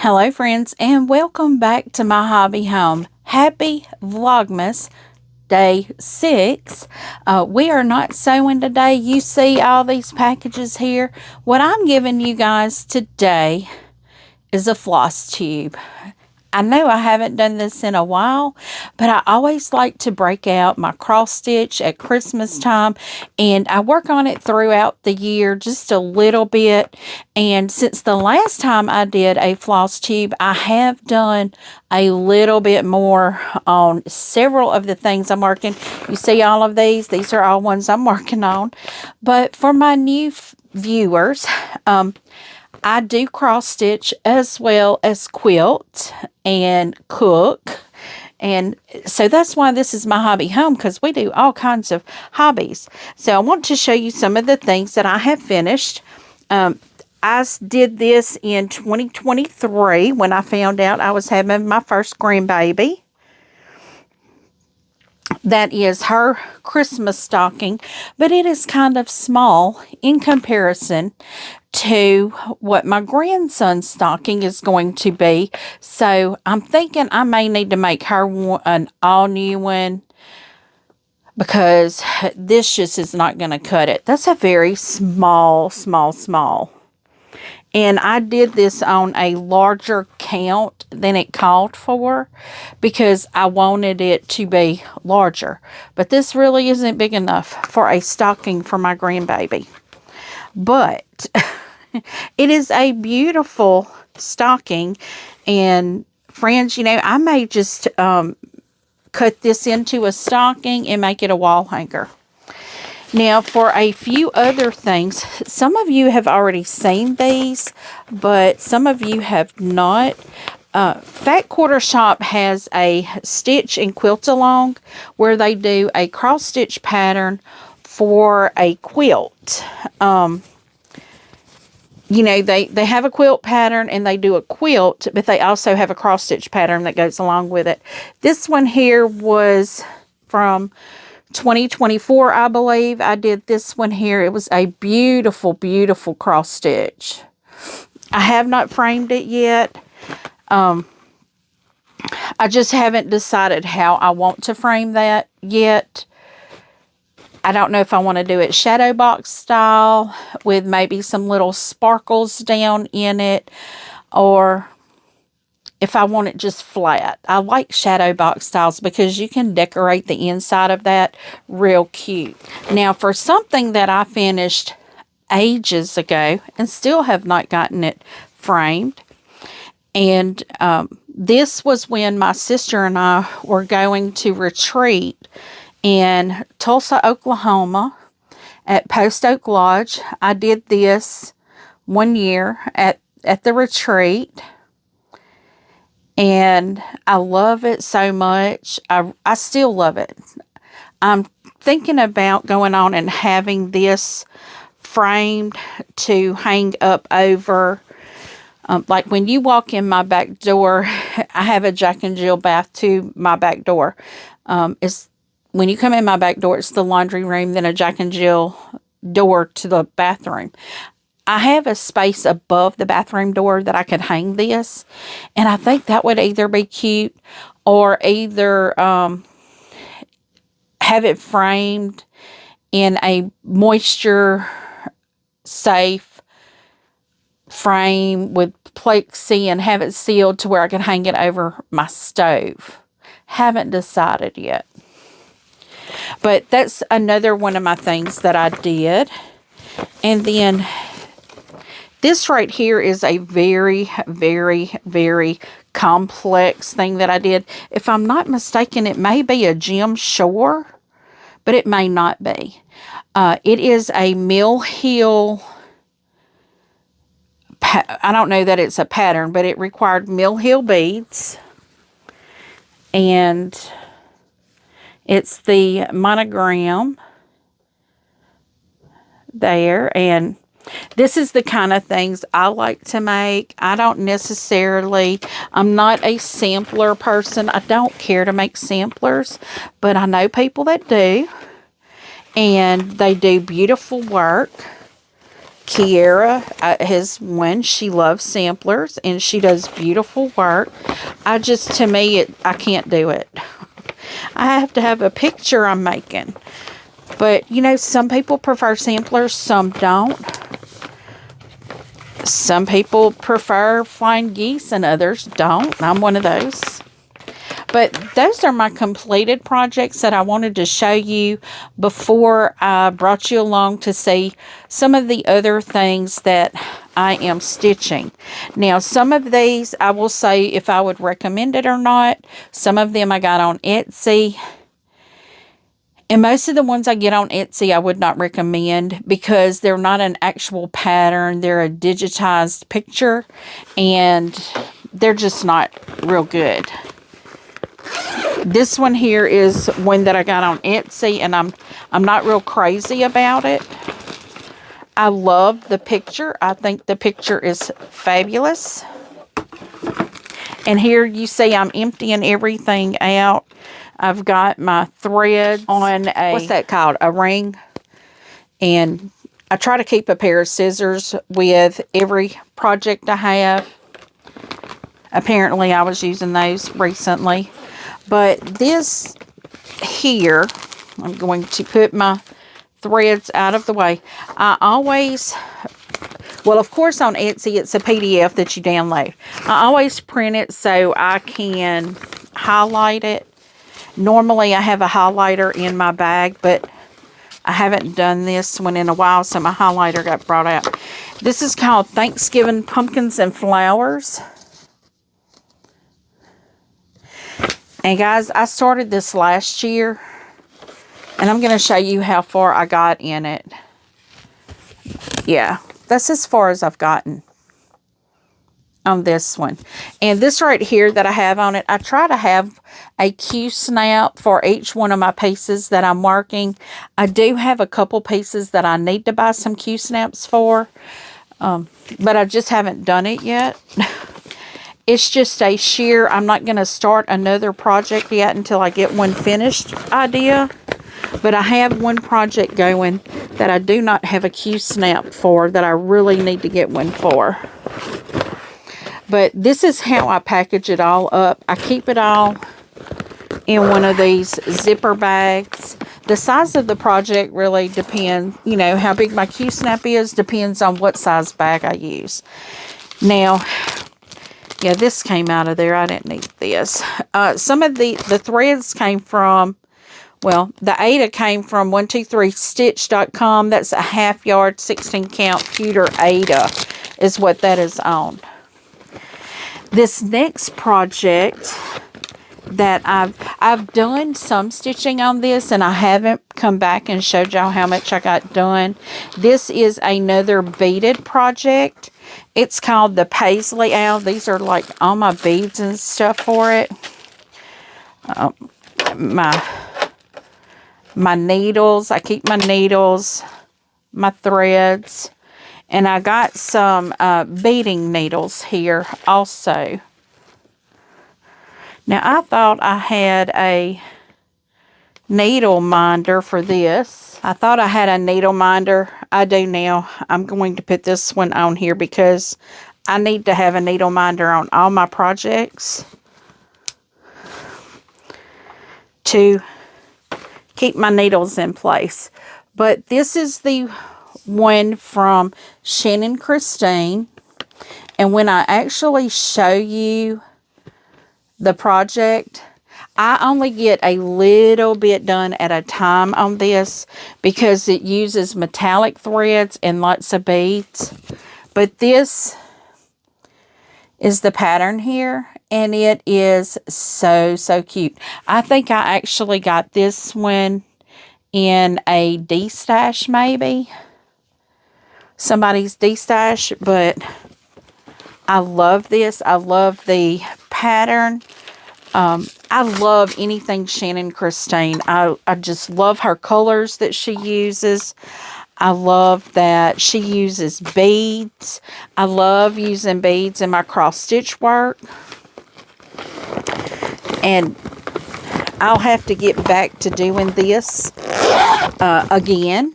Hello friends, and welcome back to my hobby home. Happy Vlogmas day 6. We are not sewing today. You see all these packages here. What I'm giving you guys today is a floss tube. I know I haven't done this in a while, but I always like to break out my cross stitch at Christmas time, and I work on it throughout the year just a little bit. And since the last time I did a floss tube, I have done a little bit more on several of the things I'm working. You see all of these are all ones I'm working on. But for my new viewers, I do cross stitch as well as quilt and cook. And so that's why this is my hobby home, because we do all kinds of hobbies. So I want to show you some of the things that I have finished. I did this in 2023 when I found out I was having my first grandbaby. That is her Christmas stocking, but it is kind of small in comparison to what my grandson's stocking is going to be. So I'm thinking I may need to make her an all new one, because this just is not going to cut it. That's a very small. And I did this on a larger count than it called for, because I wanted it to be larger. But this really isn't big enough for a stocking for my grandbaby. But it is a beautiful stocking. And friends, you know, I may just cut this into a stocking and make it a wall hanger. Now, for a few other things, some of you have already seen these, but some of you have not. Fat Quarter Shop has a stitch and quilt along where they do a cross stitch pattern for a quilt. You know, they have a quilt pattern and they do a quilt, but they also have a cross stitch pattern that goes along with it. This one here was from 2024, I believe. I did this one here. It was a beautiful cross stitch. I have not framed it yet. I just haven't decided how I want to frame that yet. I don't know if I want to do it shadow box style with maybe some little sparkles down in it, or if I want it just flat. I like shadow box styles because you can decorate the inside of that real cute. Now, for something that I finished ages ago and still have not gotten it framed, and this was when my sister and I were going to retreat in Tulsa, Oklahoma at Post Oak Lodge. I did this one year at the retreat. And I love it so much. I still love it. I'm thinking about going on and having this framed to hang up over. Like when you walk in my back door, I have a Jack and Jill bath to my back door. When you come in my back door, it's the laundry room, then a Jack and Jill door to the bathroom. I have a space above the bathroom door that I could hang this. And I think that would either be cute, or either have it framed in a moisture safe frame with plexi and have it sealed to where I can hang it over my stove. Haven't decided yet. But that's another one of my things that I did. And then this right here is a very complex thing that I did. If I'm not mistaken, it may be a Jim Shore, but it may not be. It is a Mill Hill. I don't know that it's a pattern, but it required Mill Hill beads. And it's the monogram there. And this is the kind of things I like to make. I'm not a sampler person. I don't care to make samplers, but I know people that do, and they do beautiful work. Kiara has one. She loves samplers and she does beautiful work. To me, I can't do it. I have to have a picture I'm making. But, you know, some people prefer samplers, some don't. Some people prefer flying geese and others don't. I'm one of those. But those are my completed projects that I wanted to show you before I brought you along to see some of the other things that I am stitching. Now, some of these I will say if I would recommend it or not. Some of them I got on Etsy. And most of the ones I get on Etsy, I would not recommend because they're not an actual pattern. They're a digitized picture, and they're just not real good. This one here is one that I got on Etsy, and I'm not real crazy about it. I love the picture. I think the picture is fabulous. And here you see I'm emptying everything out. I've got my thread on a, what's that called? A ring. And I try to keep a pair of scissors with every project I have. Apparently I was using those recently. But this here, I'm going to put my threads out of the way. I always, well, of course on Etsy it's a PDF that you download. I always print it so I can highlight it. Normally I have a highlighter in my bag, but I haven't done this one in a while, so my highlighter got brought out. This is called Thanksgiving Pumpkins and Flowers. And guys, I started this last year, and I'm going to show you how far I got in it. Yeah, that's as far as I've gotten on this one. And this right here that I have on it, I try to have a Q-snap for each one of my pieces that I'm working. I do have a couple pieces that I need to buy some Q-snaps for, but I just haven't done it yet. It's just a sheer, I'm not going to start another project yet until I get one finished idea. But I have one project going that I do not have a Q-snap for that I really need to get one for. But this is how I package it all up. I keep it all in one of these zipper bags. The size of the project really depends, you know, how big my Q-snap is, depends on what size bag I use. Now, yeah, this came out of there. I didn't need this. Some of the threads came from, well, the Ada came from 123stitch.com. That's a half yard, 16 count pewter Ada is what that is on. This next project that I've done some stitching on this, and I haven't come back and showed y'all how much I got done. This is another beaded project. It's called the Paisley Owl. These are like all my beads and stuff for it. My needles. I keep my needles, my threads. And I got some beading needles here also. Now, I thought I had a needle minder for this. I thought I had a needle minder. I do now. I'm going to put this one on here because I need to have a needle minder on all my projects to keep my needles in place. But this is the one from Shannon Christine. And when I actually show you the project, I only get a little bit done at a time on this because it uses metallic threads and lots of beads. But this is the pattern here, and it is so, so cute. I think I actually got this one in a D-stash maybe. Somebody's D-stash, but I love this. I love the pattern. I love anything Shannon Christine. I just love her colors that she uses. I love that she uses beads. I love using beads in my cross stitch work. And I'll have to get back to doing this again.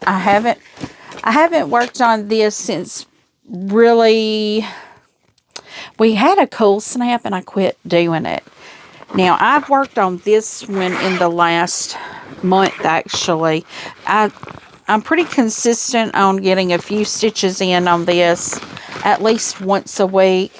I I haven't worked on this since really, we had a cool snap and I quit doing it. Now, I've worked on this one in the last month, actually. I'm pretty consistent on getting a few stitches in on this at least once a week.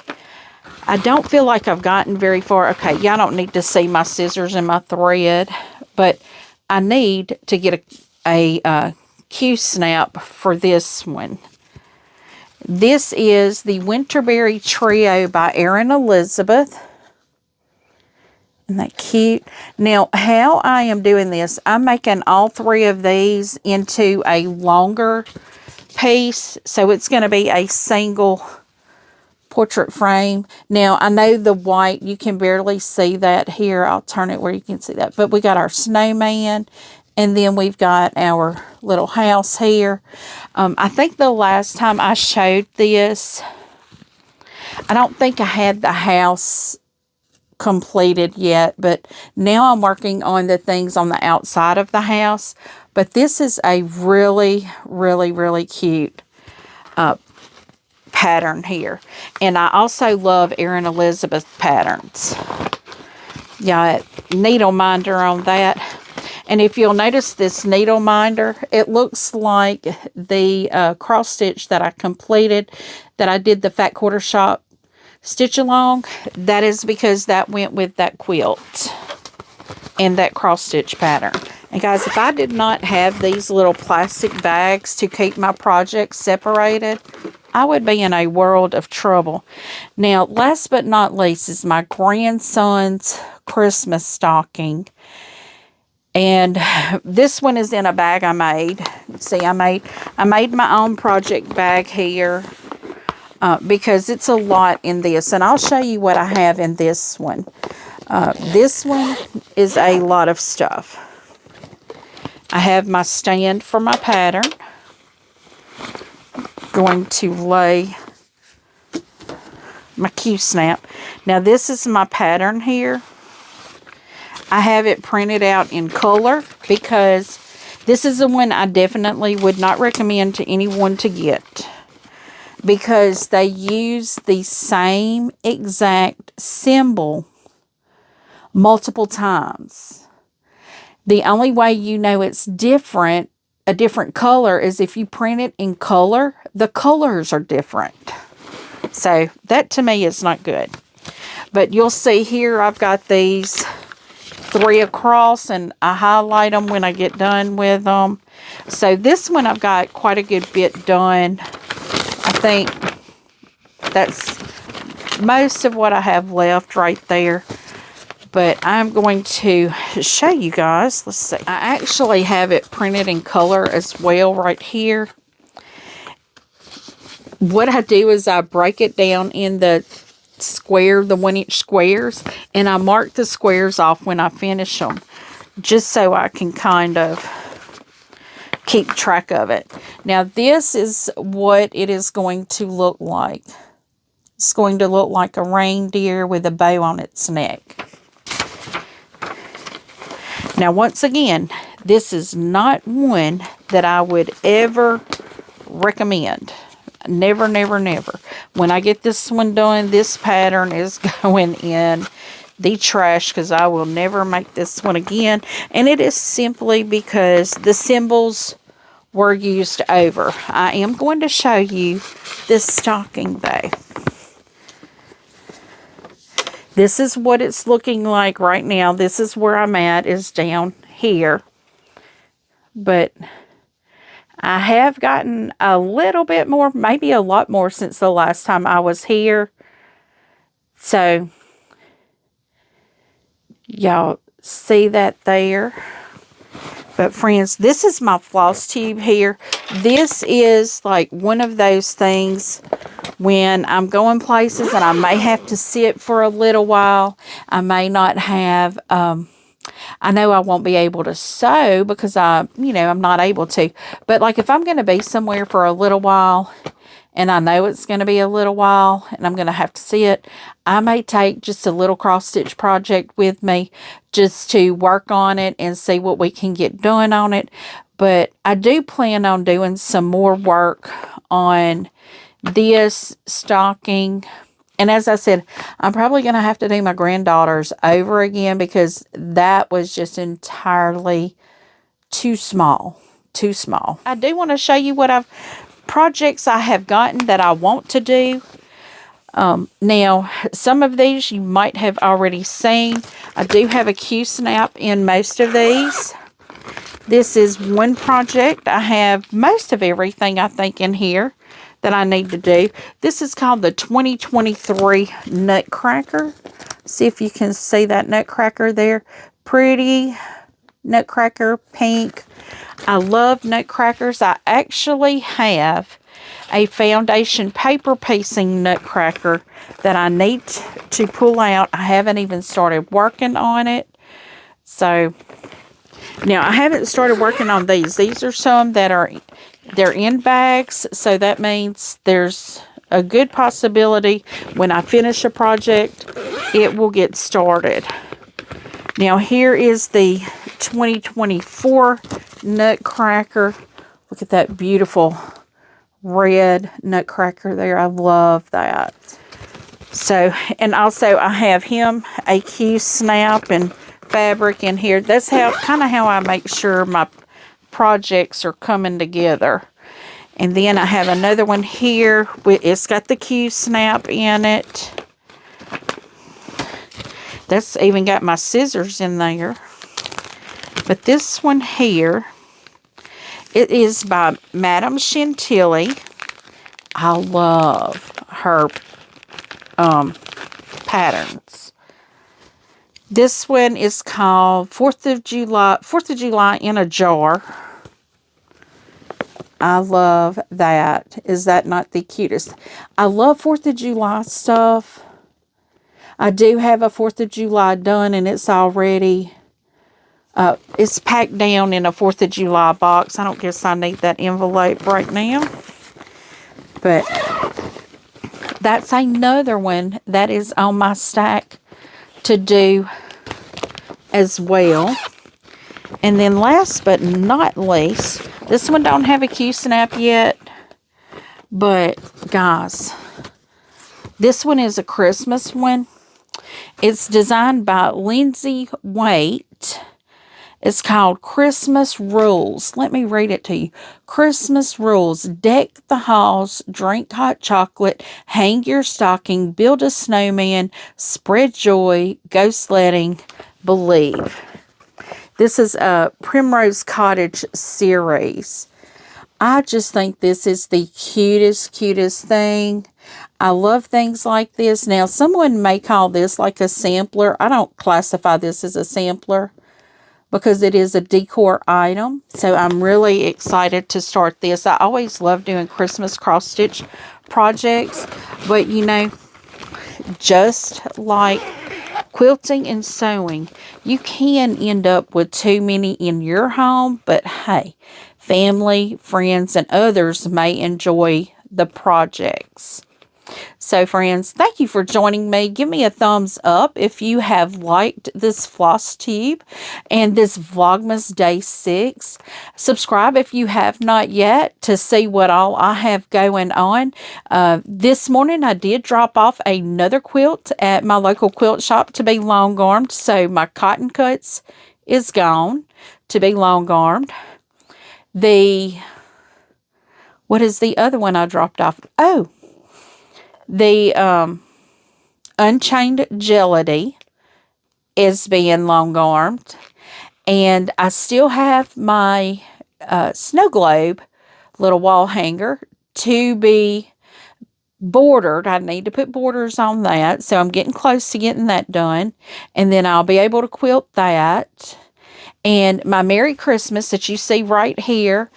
I don't feel like I've gotten very far. Okay, y'all don't need to see my scissors and my thread, but I need to get a Q-snap for this one. This is the Winterberry Trio by Erin Elizabeth. Isn't that cute? Now, how I am doing this, I'm making all three of these into a longer piece. So it's going to be a single portrait frame. Now, I know the white, you can barely see that here. I'll turn it where you can see that. But we got our snowman, and then we've got our little house here. I think the last time I showed this, I don't think I had the house completed yet, but now I'm working on the things on the outside of the house. But this is a really, really, really cute pattern here. And I also love Erin Elizabeth patterns. Got needle minder on that. And if you'll notice this needle minder, it looks like the cross stitch that I completed, that I did the fat quarter shop stitch along. That is because that went with that quilt and that cross stitch pattern. And guys, if I did not have these little plastic bags to keep my projects separated, I would be in a world of trouble. Now, last but not least is my grandson's Christmas stocking. And this one is in a bag I made. See, I made my own project bag here. Because it's a lot in this. And I'll show you what I have in this one. This one is a lot of stuff. I have my stand for my pattern. Going to lay my Q-snap. Now this is my pattern here. I have it printed out in color because this is the one I definitely would not recommend to anyone to get. Because they use the same exact symbol multiple times. The only way you know it's different, a different color, is if you print it in color. The colors are different. So that to me is not good. But you'll see here I've got these 3 across, and I highlight them when I get done with them. So this one I've got quite a good bit done. I think that's most of what I have left right there. But I'm going to show you guys. Let's see. I actually have it printed in color as well right here. What I do is I break it down in the square, the 1-inch squares. And I mark the squares off when I finish them. Just so I can kind of keep track of it. Now this is what it is going to look like. It's going to look like a reindeer with a bow on its neck. Now once again, this is not one that I would ever recommend. Never, never, never. When I get this one done, this pattern is going in the trash because I will never make this one again. And it is simply because the symbols were used over. I am going to show you this stocking though. This is what it's looking like right now. This is where I'm at, is down here. But I have gotten a little bit more, maybe a lot more since the last time I was here. So, y'all see that there? But friends, this is my Flosstube here. This is like one of those things when I'm going places and I may have to sit for a little while. I may not have, I know I won't be able to sew because I'm not able to. But like if I'm going to be somewhere for a little while and I know it's going to be a little while and I'm going to have to sit, I may take just a little cross stitch project with me just to work on it and see what we can get done on it. But I do plan on doing some more work on this stocking. And as I said, I'm probably going to have to do my granddaughter's over again because that was just entirely too small. Too small. I do want to show you what projects I have gotten that I want to do. Now, some of these you might have already seen. I do have a Q-snap in most of these. This is one project. I have most of everything, I think, in here that I need to do. This is called the 2023 Nutcracker. See if you can see that nutcracker there. Pretty nutcracker, pink. I love nutcrackers. I actually have a foundation paper piecing nutcracker that I need to pull out. I haven't even started working on it. So, now I haven't started working on these. These are some that they're in bags. So that means there's a good possibility when I finish a project, it will get started. Now here is the 2024 Nutcracker. Look at that beautiful red nutcracker there. I love that. So, and also I have him a Q-snap and fabric in here. That's kind of how I make sure my projects are coming together. And then I have another one here. It's got the Q-snap in it. That's even got my scissors in there. But this one here, it is by Madame Chantilly. I love her patterns. This one is called 4th of July in a Jar. I love that. Is that not the cutest? I love 4th of July stuff. I do have a 4th of July done, and it's already it's packed down in a 4th of July box. I don't guess I need that envelope right now. But that's another one that is on my stack to do as well. And then last but not least, this one don't have a Q-snap yet. But guys, this one is a Christmas one. It's designed by Lindsay Waite. It's called Christmas Rules. Let me read it to you. Christmas Rules. Deck the halls, drink hot chocolate, hang your stocking, build a snowman, spread joy, go sledding, believe. This is a Primrose Cottage series. I just think this is the cutest thing. I love things like this. Now, someone may call this like a sampler. I don't classify this as a sampler because it is a decor item. So I'm really excited to start this. I always love doing Christmas cross-stitch projects. But, you know, just like quilting and sewing, you can end up with too many in your home. But, hey, family, friends, and others may enjoy the projects. So, friends, thank you for joining me. Give me a thumbs up if you have liked this Flosstube and this Vlogmas Day 6. Subscribe if you have not yet to see what all I have going on. This morning, I did drop off another quilt at my local quilt shop to be long-armed. So, my cotton cuts is gone to be long-armed. What is the other one I dropped off? Oh, the Unchained Gelady is being long-armed. And I still have my snow globe little wall hanger to be bordered. I need to put borders on that. So I'm getting close to getting that done. And then I'll be able to quilt that. And my Merry Christmas that you see right here,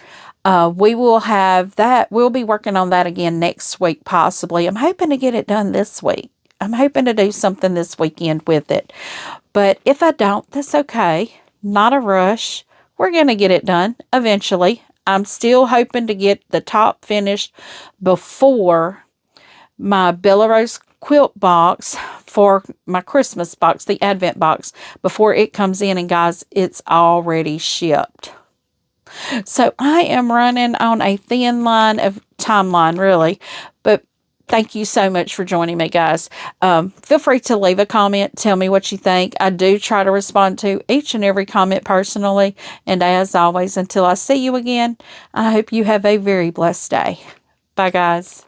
we will have that. We'll be working on that again next week, possibly. I'm hoping to get it done this week. I'm hoping to do something this weekend with it. But if I don't, that's okay. Not a rush. We're going to get it done eventually. I'm still hoping to get the top finished before my Bella Rose quilt box for my Christmas box, the Advent box, before it comes in. And guys, it's already shipped. So I am running on a thin line of timeline, really. But thank you so much for joining me, guys. Feel free to leave a comment. Tell me what you think. I do try to respond to each and every comment personally. And as always, until I see you again, I hope you have a very blessed day. Bye, guys.